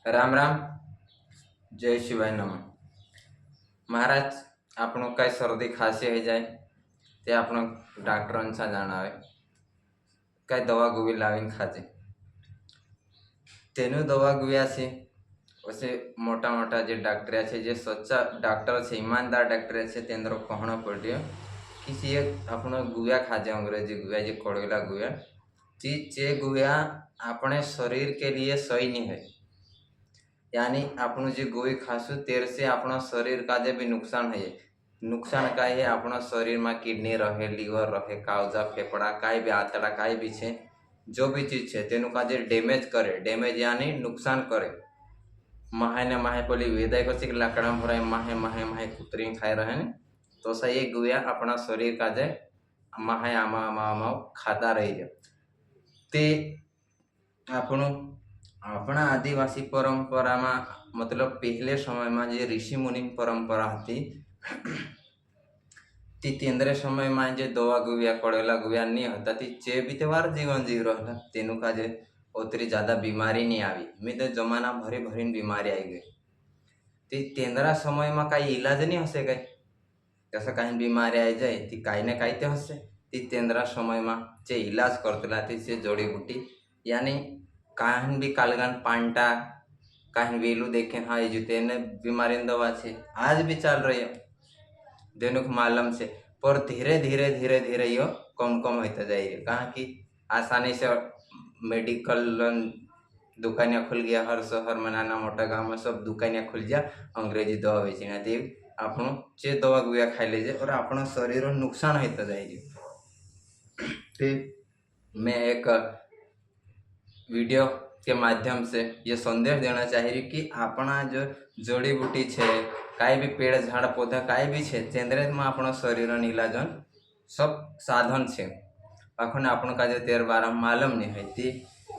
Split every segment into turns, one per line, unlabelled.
राम राम। जय शिवाय नमः। महाराज आपणो कई सर्दी खांसी हो जाए ते आपणो डॉक्टरांचा जाणावे कई दवा गोळी लावीन खाजे तेनु दवा गुव्यासे वसे मोटा मोटा जे डॉक्टर छे जे सच्चा डॉक्टर छे ईमानदार डॉक्टर छे तेंद्रो कहणो पड्यो कि सी आपणो गुया खाजे अंग्रेजी गुया जे कोड़ेला गुया चे गुया अपने शरीर के लिए सही नहीं है। यानी आपनु जो गोई खासु तेर से अपना शरीर का जे भी नुकसान है। नुकसान का है अपना शरीर में किडनी रहे लीवर रहे कावजा फेफड़ा काई भी आतड़ा काई भी छे जो भी चीज है तेनु का जे डैमेज करे डैमेज यानी नुकसान करे माहे ने माहे पली वेदाय कसी लाकड़ा भराय माहे माहे माहे कुतरी खाई रहे ने तो सही गुया अपना शरीर का जे माहे आमा आमा आमा खाता रही है ते आपणु अपना आदिवासी परंपरा में मतलब पहले समय में जो ऋषि मुनि परंपरा थी ती तेंद्रे समय में जो दवा गुविया कड़ेला गुविया नहीं होता थी चे भी तेवार जीवन जीव रहा तेनु का जे उतरी ज्यादा बीमारी नहीं आई मैं तो जमाना भरी भरी बीमारी आई गई ती तेंद्रा समय में कई इलाज नहीं हसे कई जैसा कहीं बीमारी आई जाए ती कहीं ना कहीं तो हसे ती तेंद्रा समय में चे इलाज करतेला थी से जड़ी बूटी यानी कहीं भी कालगान पांटा कहीं वेलू देखे हाँ ये जुते ने बीमारी दवा छे आज भी चल रही है देनुक मालूम से पर धीरे धीरे धीरे धीरे यो कम कम होता जाएगी कहाँ की आसानी से मेडिकल दुकानियाँ खुल गया हर शहर में नाना मोटा गाँव में सब दुकानियाँ खुल गया अंग्रेजी दवा बेचना दे आपनो चे दवा गुया खाई लीजिए और अपना शरीर नुकसान होता जाएगी। मैं एक वीडियो के माध्यम से ये संदेश देना चाहिए कि अपना जो जड़ी बूटी है काई भी पेड़ झाड़ पौधा काई भी है तेंद्रे में अपना शरीर इलाजन सब साधन है अखन आपण का जो तेर बारा मालूम नहीं है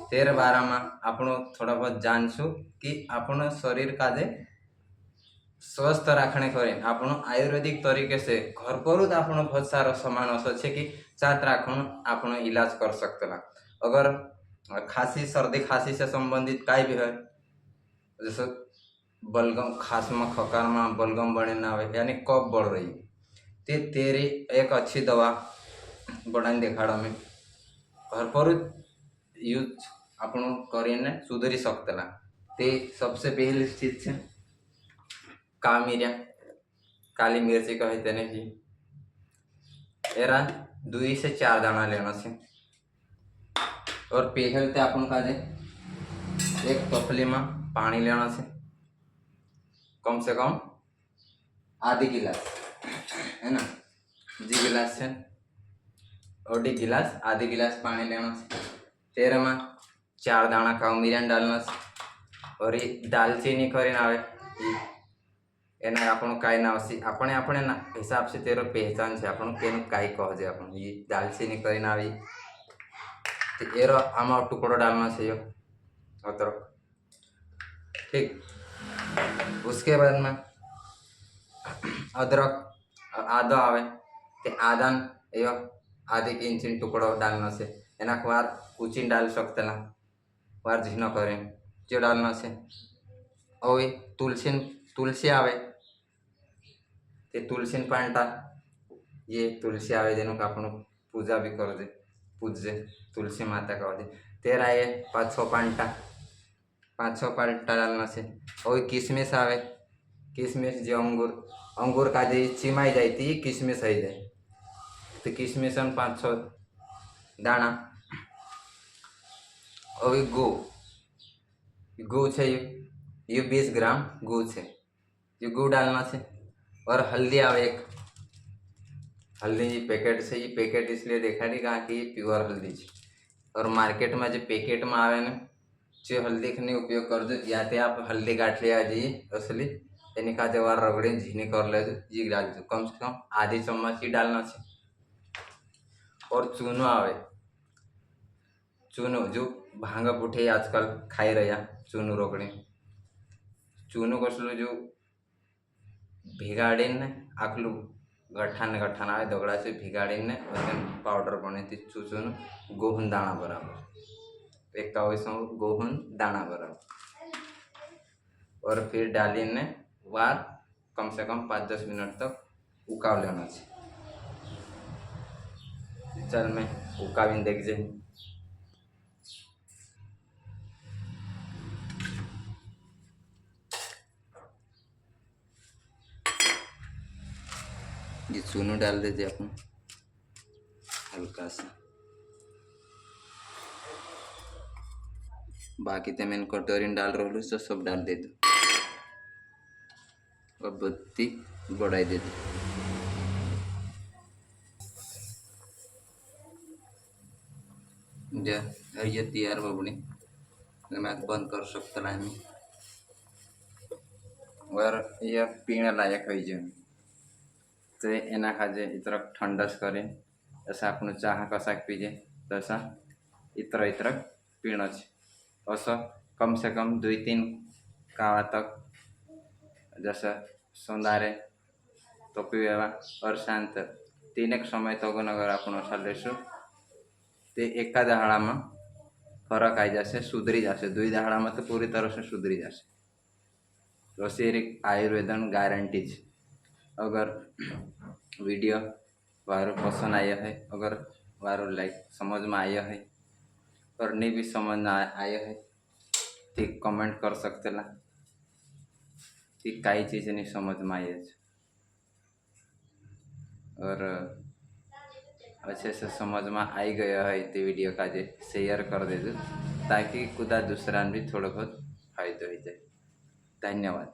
तेर बारा में आपण थोड़ा बहुत जानसु कि अपन शरीर का जे स्वस्थ रखने करें आपण आयुर्वेदिक तरीके से घर पर आपण बहुत सारा सामान अच्छे कि चात राखण आपण इलाज कर सकते अगर खांसी सर्दी खांसी से संबंधित काई भी है जैसे बलगम खास में खकार में बलगम बने ना हो यानी कफ बढ़ रही ते तेरी एक अच्छी दवा बनाने देखाड़ा में घर पर यूज अपन करीने सुधरी सकतेला ते सबसे पहली चीज है काली मिर्ची कहते हैं कि एरा 2 से 4 दाना लेना से और पहलते अपन का जे एक तपली में पानी लेना से कम आधी गिलास है ना जी गिलास से और डी गिलास आधी गिलास पानी लेना से तेरे में 4 दाना काऊ मिरियन डालना से और ये दालचीनी करीने आवे एना आपण काई ना हसी अपने अपने ना हिसाब से तेरो पहचान है आपण केनु काई कहजे आपण ये दालचीनी करीने आवी तो एरो आमा टुकड़ो डालना चाहिए अतर ठीक। उसके बाद में अदरक आदा आवे ते आदन यो आधी इंच टुकड़ो डालना से एना वार कुचिन डाल सकतेला वार झीनो करें जो डालना से और तुलसी आवे ते तुलसी पांटा ये तुलसी आवे जेनु आपण पूजा भी कर दे पूजे तुलसी माता का दे तेरा ये 5-6 पांटा डालना से और किशमिश आवे किशमिश जो अंगूर का जे चिमाई जाती किशमिश है जाए तो किशमिश 5-6 दाना और गू छे ये 20 ग्राम गू छे ये गू डालना से और हल्दी आवे एक हल्दी जी पैकेट से ये पैकेट इसलिए देखा नहीं कहा कि प्योर हल्दी है और मार्केट में जो पैकेट में आवे ना जो हल्दी का नहीं उपयोग कर दो या तो आप हल्दी गांठ लिया जी असली यानी का जवार रगड़े झीनी कर ले जी डाल दो कम से कम आधी चम्मच ही डालना से और चूनो आवे चूनो जो भांगा पुठे आजकल खाई रहा चूनो रोकड़े चूनो कसलो जो भिगाड़ी ने आखलू गठान आवे दगड़ा से भिगाड़ी ने पाउडर बने थी चूचून गोहन दाना बराबर एक गोहन दाना बराबर और फिर डालीने वार कम से कम 5-10 मिनट तक उकाव लेना चाहिए। चल मैं उकावीने देख जाए। ये चूनो डाल देते अपन हल्का सा, बाकी तो मैंने कटोरी डाल रहा तो सब डाल दे दो और बत्ती बढ़ाई दे दो। ये तैयार बबड़ी मैं बंद कर सकता है और ये पीने लायक हो जाए तो एना खाजे इतरक ठंडस करे जैसा आपण चहा कसा पीजे तसा इतरक पीणं असं कम से कम 2-3 कावा तक जसं सोंदारे तो पीवा और शांत 3 समय तक अगर आपण लेशु ते एका दहाड़ा में फरक आई जाए, सुधरी जाए। 2 दहाड़ा में तो पूरी तरह से सुधरी जाए। रोसेरिक आयुर्वेदन गारंटी है। अगर वीडियो वारो पसंद आया है, अगर वारो लाइक समझ में आया है और नहीं भी समझ में आया है तो कमेंट कर सकते ला कि कई चीज़ नहीं समझ में आई है और अच्छे से समझ में आई गया है तो वीडियो का जे शेयर कर दे दो ताकि खुदा दूसरा भी थोड़ा बहुत फायदा हो जाए। धन्यवाद।